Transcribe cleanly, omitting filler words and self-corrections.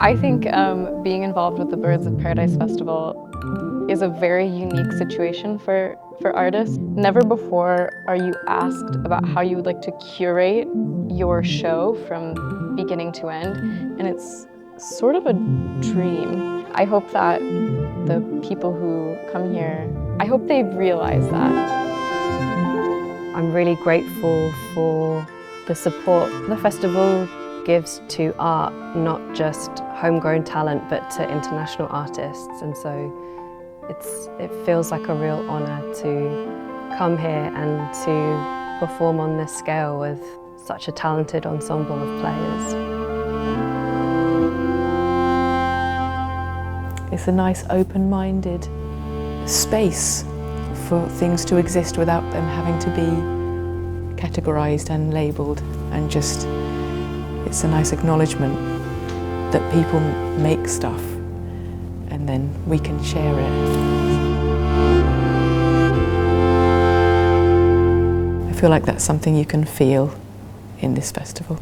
I think being involved with the Birds of Paradise Festival is a very unique situation for artists. Never before are you asked about how you would like to curate your show from beginning to end, and it's sort of a dream. I hope that the people who come here, I hope they realize that. I'm really grateful for the support the festival gives to art, not just homegrown talent, but to international artists. And so it feels like a real honour to come here and to perform on this scale with such a talented ensemble of players. It's a nice open-minded space for things to exist without them having to be categorised and labelled, and just it's a nice acknowledgement that people make stuff and then we can share it. I feel like that's something you can feel in this festival.